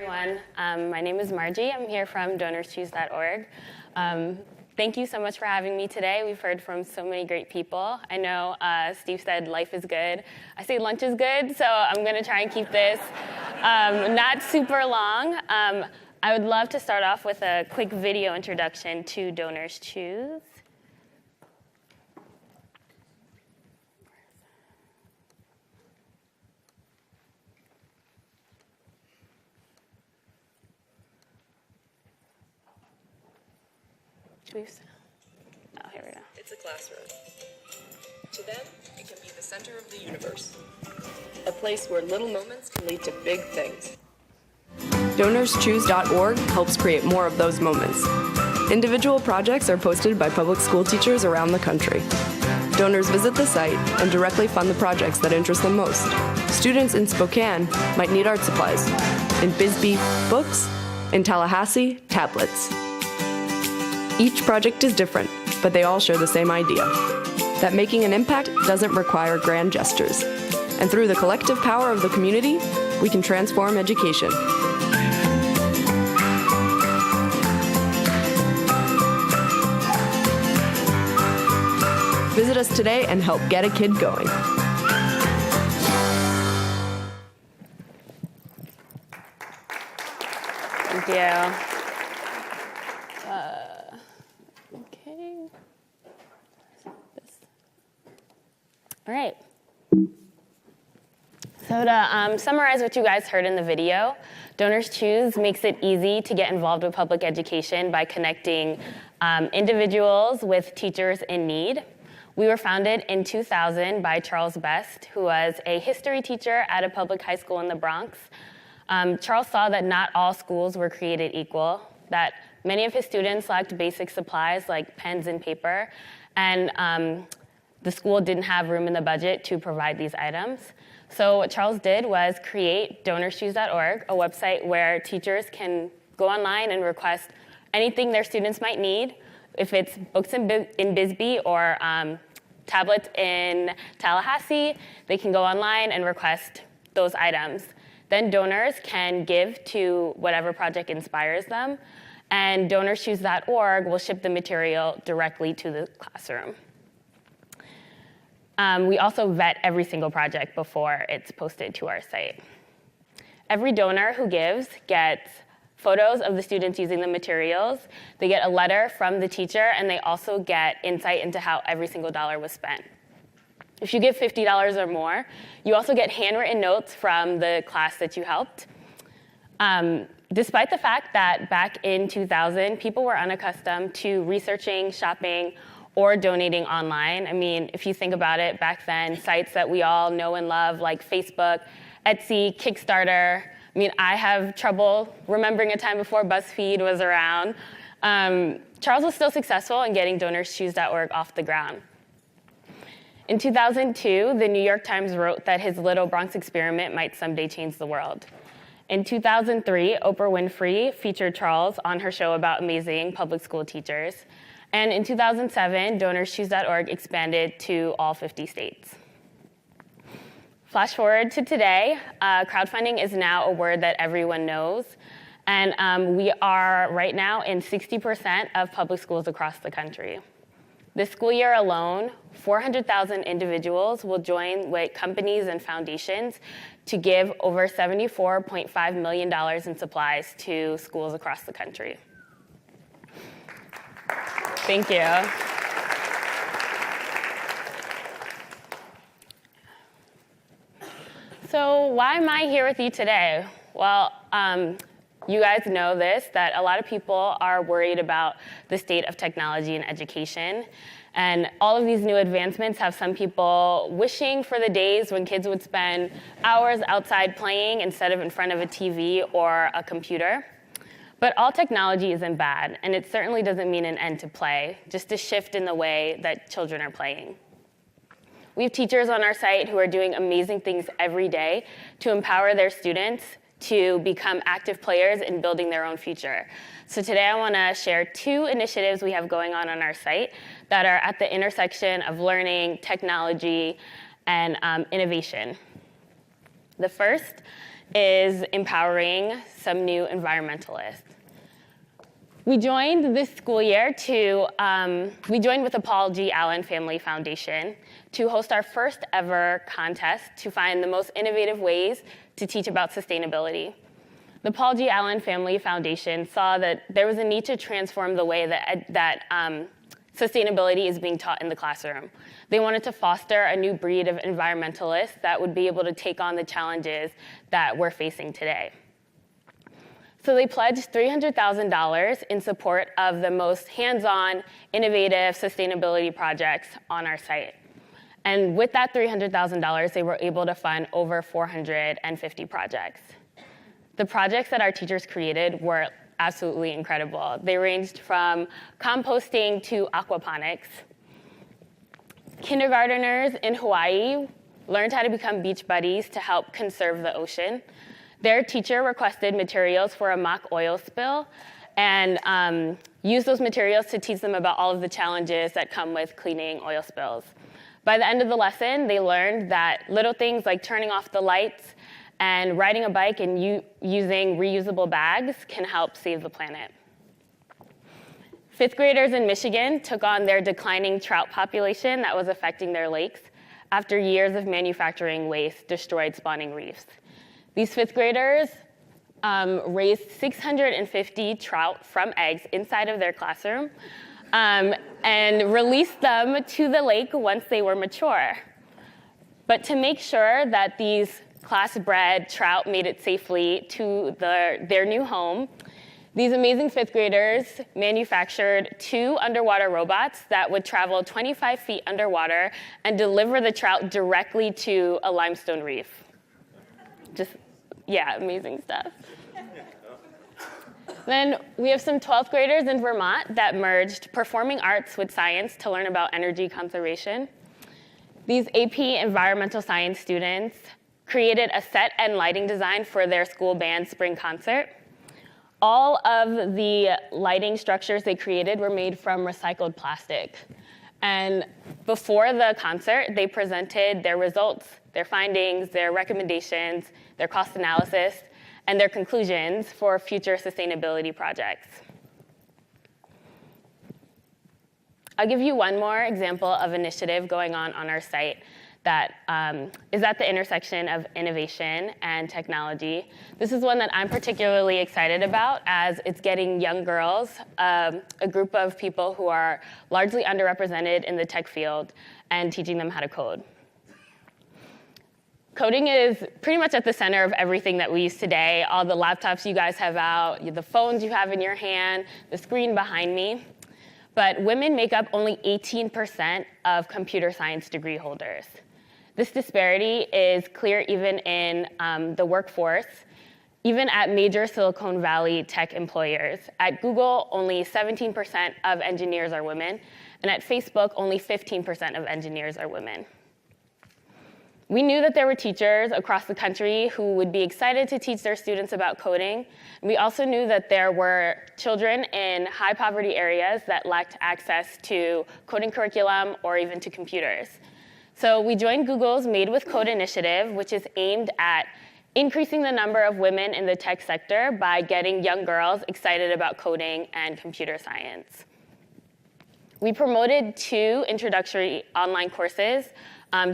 everyone. My name is Margie. I'm here from DonorsChoose.org. Thank you so much for having me today. We've heard from so many great people. I know Steve said life is good. I say lunch is good, so I'm going to try and keep this not super long. I would love to start off with a quick video introduction to Donors Choose. Oh, here we go. It's a classroom. To them, it can be the center of the universe. A place where little moments can lead to big things. DonorsChoose.org helps create more of those moments. Individual projects are posted by public school teachers around the country. Donors visit the site and directly fund the projects that interest them most. Students in Spokane might need art supplies. In Bisbee, books. In Tallahassee, tablets. Each project is different, but they all share the same idea, that making an impact doesn't require grand gestures. And through the collective power of the community, we can transform education. Visit us today and help get a kid going. Thank you. All right. So to summarize what you guys heard in the video, Donors Choose makes it easy to get involved with public education by connecting individuals with teachers in need. We were founded in 2000 by Charles Best, who was a history teacher at a public high school in the Bronx. Charles saw that not all schools were created equal, that many of his students lacked basic supplies like pens and paper, and the school didn't have room in the budget to provide these items. So what Charles did was create DonorsChoose.org, a website where teachers can go online and request anything their students might need. If it's books in Bisbee or tablets in Tallahassee, they can go online and request those items. Then donors can give to whatever project inspires them, and DonorsChoose.org will ship the material directly to the classroom. We also vet every single project before it's posted to our site. Every donor who gives gets photos of the students using the materials. They get a letter from the teacher, and they also get insight into how every single dollar was spent. If you give $50 or more, you also get handwritten notes from the class that you helped. Despite the fact that back in 2000, people were unaccustomed to researching, shopping, or donating online. I mean, if you think about it, back then, sites that we all know and love, like Facebook, Etsy, Kickstarter. I mean, I have trouble remembering a time before BuzzFeed was around. Charles was still successful in getting DonorsChoose.org off the ground. In 2002, the New York Times wrote that his Little Bronx experiment might someday change the world. In 2003, Oprah Winfrey featured Charles on her show about amazing public school teachers. And in 2007, DonorsChoose.org expanded to all 50 states. Flash forward to today, crowdfunding is now a word that everyone knows. And we are right now in 60% of public schools across the country. This school year alone, 400,000 individuals will join with companies and foundations to give over $74.5 million in supplies to schools across the country. Thank you. So why am I here with you today? Well, you guys know this, that a lot of people are worried about the state of technology in education. And all of these new advancements have some people wishing for the days when kids would spend hours outside playing instead of in front of a TV or a computer. But all technology isn't bad, and it certainly doesn't mean an end to play, just a shift in the way that children are playing. We have teachers on our site who are doing amazing things every day to empower their students to become active players in building their own future. So today I want to share 2 initiatives we have going on our site that are at the intersection of learning, technology, and innovation. The first is empowering some new environmentalists. We joined this school year we joined with the Paul G. Allen Family Foundation to host our first ever contest to find the most innovative ways to teach about sustainability. The Paul G. Allen Family Foundation saw that there was a need to transform the way that sustainability is being taught in the classroom. They wanted to foster a new breed of environmentalists that would be able to take on the challenges that we're facing today. So they pledged $300,000 in support of the most hands-on, innovative sustainability projects on our site. And with that $300,000, they were able to fund over 450 projects. The projects that our teachers created were absolutely incredible. They ranged from composting to aquaponics. Kindergarteners in Hawaii learned how to become beach buddies to help conserve the ocean. Their teacher requested materials for a mock oil spill and used those materials to teach them about all of the challenges that come with cleaning oil spills. By the end of the lesson, they learned that little things like turning off the lights and riding a bike and using reusable bags can help save the planet. Fifth graders in Michigan took on their declining trout population that was affecting their lakes after years of manufacturing waste destroyed spawning reefs. These fifth graders raised 650 trout from eggs inside of their classroom and released them to the lake once they were mature. But to make sure that these class-bred trout made it safely to their new home, these amazing fifth graders manufactured 2 underwater robots that would travel 25 feet underwater and deliver the trout directly to a limestone reef. Amazing stuff. Then we have some 12th graders in Vermont that merged performing arts with science to learn about energy conservation. These AP environmental science students created a set and lighting design for their school band spring concert. All of the lighting structures they created were made from recycled plastic. And before the concert, they presented their results, their findings, their recommendations, their cost analysis, and their conclusions for future sustainability projects. I'll give you one more example of initiative going on our site that is at the intersection of innovation and technology. This is one that I'm particularly excited about as it's getting young girls, a group of people who are largely underrepresented in the tech field, and teaching them how to code. Coding is pretty much at the center of everything that we use today. All the laptops you guys have out, the phones you have in your hand, the screen behind me. But women make up only 18% of computer science degree holders. This disparity is clear even in the workforce, even at major Silicon Valley tech employers. At Google, only 17% of engineers are women, and at Facebook, only 15% of engineers are women. We knew that there were teachers across the country who would be excited to teach their students about coding. We also knew that there were children in high poverty areas that lacked access to coding curriculum or even to computers. So we joined Google's Made with Code initiative, which is aimed at increasing the number of women in the tech sector by getting young girls excited about coding and computer science. We promoted 2 introductory online courses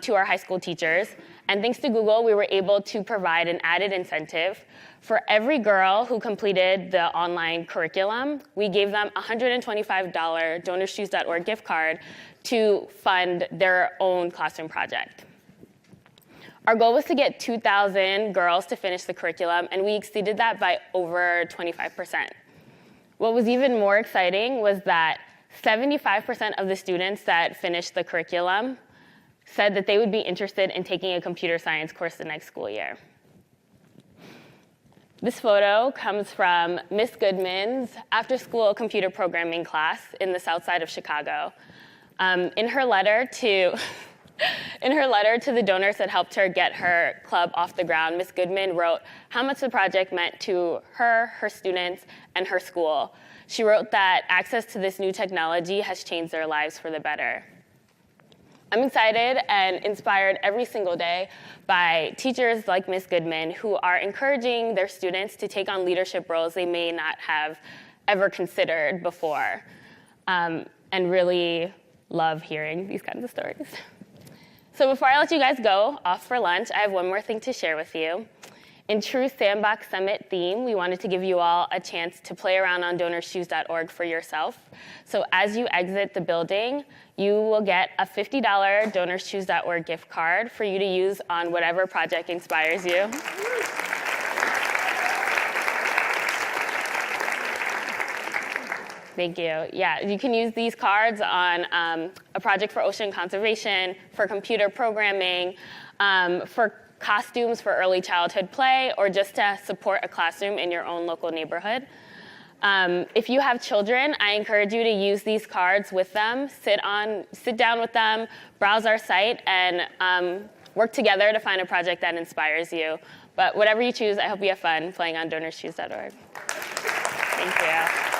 to our high school teachers. And thanks to Google, we were able to provide an added incentive. For every girl who completed the online curriculum, we gave them a $125 DonorsChoose.org gift card to fund their own classroom project. Our goal was to get 2,000 girls to finish the curriculum, and we exceeded that by over 25%. What was even more exciting was that 75% of the students that finished the curriculum said that they would be interested in taking a computer science course the next school year. This photo comes from Miss Goodman's after-school computer programming class in the south side of Chicago. In her letter to the donors that helped her get her club off the ground, Miss Goodman wrote how much the project meant to her, her students, and her school. She wrote that access to this new technology has changed their lives for the better. I'm excited and inspired every single day by teachers like Ms. Goodman who are encouraging their students to take on leadership roles they may not have ever considered before, and really love hearing these kinds of stories. So before I let you guys go off for lunch, I have one more thing to share with you. In true Sandbox Summit theme, we wanted to give you all a chance to play around on donorschoose.org for yourself. So as you exit the building, you will get a $50 donorschoose.org gift card for you to use on whatever project inspires you. Thank you. Yeah, you can use these cards on a project for ocean conservation, for computer programming, for costumes for early childhood play, or just to support a classroom in your own local neighborhood. If you have children, I encourage you to use these cards with them, sit down with them, browse our site, and work together to find a project that inspires you. But whatever you choose, I hope you have fun playing on donorschoose.org. Thank you.